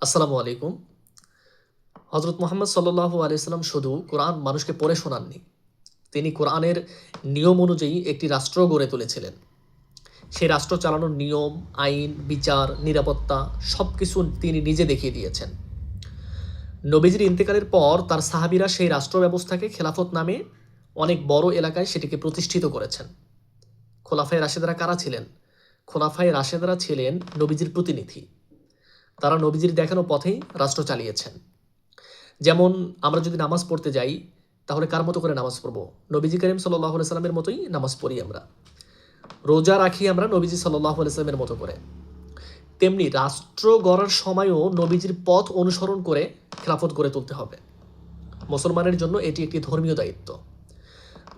আসসালামু আলাইকুম। হজরত মোহাম্মদ সাল্লাল্লাহু আলাইহি সাল্লাম শুধু কোরআন মানুষকে পড়ে শোনাননি, তিনি কোরআনের নিয়ম অনুযায়ী একটি রাষ্ট্র গড়ে তুলেছিলেন। সেই রাষ্ট্র চালানোর নিয়ম, আইন, বিচার, নিরাপত্তা সবকিছু তিনি নিজে দেখিয়ে দিয়েছেন। নবীজির ইন্তেকালের পর তার সাহাবীরা সেই রাষ্ট্র ব্যবস্থাকে খেলাফত নামে অনেক বড় এলাকায় সেটিকে প্রতিষ্ঠিত করেছেন। খোলাফায়ে রাশেদারা কারা ছিলেন? খোলাফায়ে রাশেদারা ছিলেন নবীজির প্রতিনিধি। তারা নবীজির দেখানো পথেই রাষ্ট্র চালিয়েছেন। যেমন আমরা যদি নামাজ পড়তে যাই, তাহলে কার মতো করে নামাজ পড়বো? নবীজি করিম সাল্লাল্লাহু আলাইহি সাল্লামের মতোই নামাজ পড়ি আমরা। রোজা রাখি আমরা নবীজি সাল্লাল্লাহু আলাইহি সাল্লামের মতো করে। তেমনি রাষ্ট্র গড়ার সময়ও নবীজির পথ অনুসরণ করে খেলাফত গড়ে তুলতে হবে। মুসলমানের জন্য এটি একটি ধর্মীয় দায়িত্ব।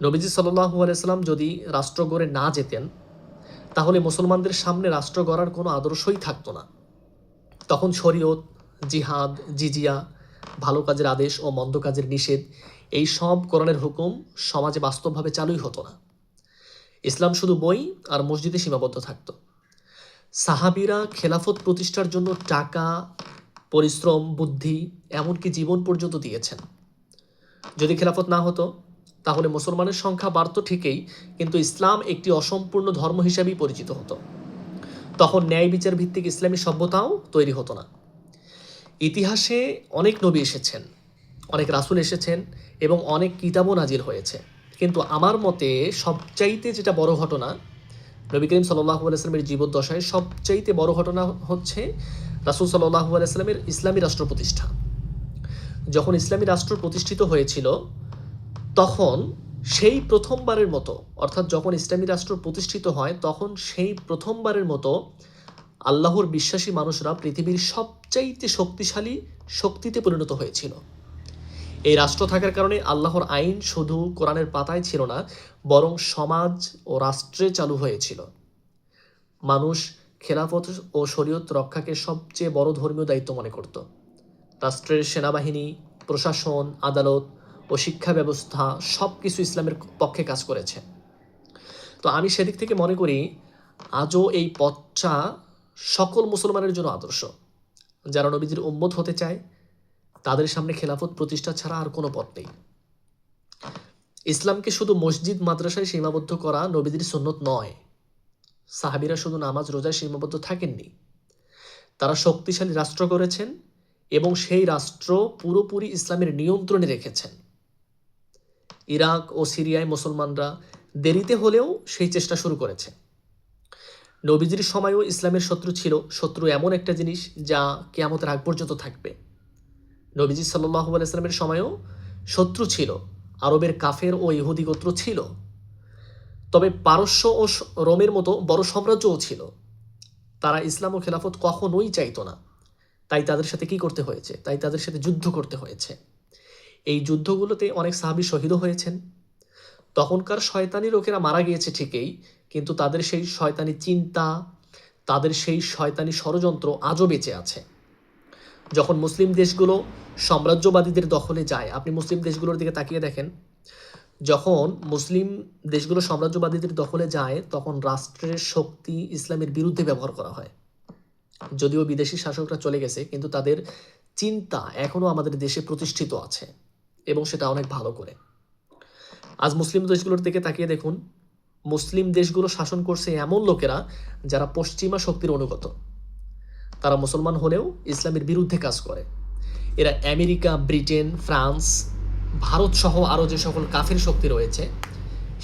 নবীজি সাল্লাল্লাহু আলাইহি সাল্লাম যদি রাষ্ট্র গড়ে না যেতেন, তাহলে মুসলমানদের সামনে রাষ্ট্র গড়ার কোনো আদর্শই থাকতো না। তখন শরীয়ত, জিহাদ, জিজিয়া, ভালো কাজের আদেশ ও মন্দ কাজের নিষেধ, এই সব কোরআনের হুকুম সমাজে বাস্তবভাবে চালুই হতো না। ইসলাম শুধু বই আর মসজিদে সীমাবদ্ধ থাকতো। সাহাবীরা খেলাফত প্রতিষ্ঠার জন্য টাকা, পরিশ্রম, বুদ্ধি, এমনকি জীবন পর্যন্ত দিয়েছেন। যদি খেলাফত না হতো, তাহলে মুসলমানের সংখ্যা বাড়তো ঠিকই, কিন্তু ইসলাম একটি অসম্পূর্ণ ধর্ম হিসাবেই পরিচিত হতো। তখন ন্যায় বিচার ভিত্তিক ইসলামী সভ্যতাও তৈরি হতো না। ইতিহাসে অনেক নবী এসেছেন, অনেক রাসূল এসেছেন এবং অনেক কিতাবও নাজিল হয়েছে, কিন্তু আমার মতে সবচাইতে যেটা বড় ঘটনা, নবী করিম সাল্লাল্লাহু আলাইহি সাল্লামের জীবদ্দশায় সবচাইতে বড় ঘটনা হচ্ছে রাসূল সাল্লাল্লাহু আলাইহি সাল্লামের ইসলামী রাষ্ট্র প্রতিষ্ঠা। যখন ইসলামী রাষ্ট্র প্রতিষ্ঠিত হয়েছিল, তখন সেই প্রথমবারের মতো, অর্থাৎ যখন ইসলামী রাষ্ট্র প্রতিষ্ঠিত হয়, তখন সেই প্রথমবারের মতো আল্লাহর বিশ্বাসী মানুষরা পৃথিবীর সবচাইতে শক্তিশালী শক্তিতে পরিণত হয়েছিল। এই রাষ্ট্র থাকার কারণে আল্লাহর আইন শুধু কোরআনের পাতায় ছিল না, বরং সমাজ ও রাষ্ট্রে চালু হয়েছিল। মানুষ খেলাফত ও শরীয়ত রক্ষাকে সবচেয়ে বড় ধর্মীয় দায়িত্ব মনে করত। রাষ্ট্রের সেনাবাহিনী, প্রশাসন, আদালত ও শিক্ষা ব্যবস্থা সব কিছু ইসলামের পক্ষে কাজ করেছে। তো আমি সেদিক থেকে মনে করি আজও এই পথটা সকল মুসলমানের জন্য আদর্শ। যারা নবীজির উম্মত হতে চায়, তাদের সামনে খেলাফত প্রতিষ্ঠা ছাড়া আর কোনো পথ নেই। ইসলামকে শুধু মসজিদ, মাদ্রাসায় সীমাবদ্ধ করা নবীজির সুন্নত নয়। সাহাবীরা শুধু নামাজ, রোজায় সীমাবদ্ধ থাকেননি। তারা শক্তিশালী রাষ্ট্র করেছেন এবং সেই রাষ্ট্র পুরোপুরি ইসলামের নিয়ন্ত্রণে রেখেছেন। ইরাক ও সিরিয়ায় মুসলমানরা দেরিতে হলেও সেই চেষ্টা শুরু করেছে। নবীজির সময়ও ইসলামের শত্রু ছিল। শত্রু এমন একটা জিনিস যা কিয়ামতের আগ পর্যন্ত থাকবে। নবীজি সাল্লাল্লাহু আলাইহি সাল্লামের সময়ও শত্রু ছিল, আরবের কাফের ও ইহুদি গোত্র ছিল। তবে পারস্য ও রোমের মতো বড় সাম্রাজ্যও ছিল। তারা ইসলাম ও খেলাফত কখনোই চাইতো না। তাই তাদের সাথে কি করতে হয়েছে? তাই তাদের সাথে যুদ্ধ করতে হয়েছে। এই যুদ্ধগুলোতে অনেক সাহাবী শহীদও হয়েছেন। তখনকার শয়তানি লোকেরা মারা গিয়েছে ঠিকই, কিন্তু তাদের সেই শয়তানি চিন্তা, তাদের সেই শয়তানি ষড়যন্ত্র আজও বেঁচে আছে। যখন মুসলিম দেশগুলো সাম্রাজ্যবাদীদের দখলে যায়, আপনি মুসলিম দেশগুলোর দিকে তাকিয়ে দেখেন, যখন মুসলিম দেশগুলো সাম্রাজ্যবাদীদের দখলে যায়, তখন রাষ্ট্রের শক্তি ইসলামের বিরুদ্ধে ব্যবহার করা হয়। যদিও বিদেশি শাসকরা চলে গেছে, কিন্তু তাদের চিন্তা এখনও আমাদের দেশে প্রতিষ্ঠিত আছে এবং সেটা অনেক ভালো করে। আজ মুসলিম দেশগুলোর দিকে তাকিয়ে দেখুন, মুসলিম দেশগুলো শাসন করছে এমন লোকেরা যারা পশ্চিমা শক্তির অনুগত। তারা মুসলমান হলেও ইসলামের বিরুদ্ধে কাজ করে। এরা আমেরিকা, ব্রিটেন, ফ্রান্স, ভারত সহ আরও যে সকল কাফের শক্তি রয়েছে,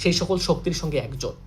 সেই সকল শক্তির সঙ্গে একজোট।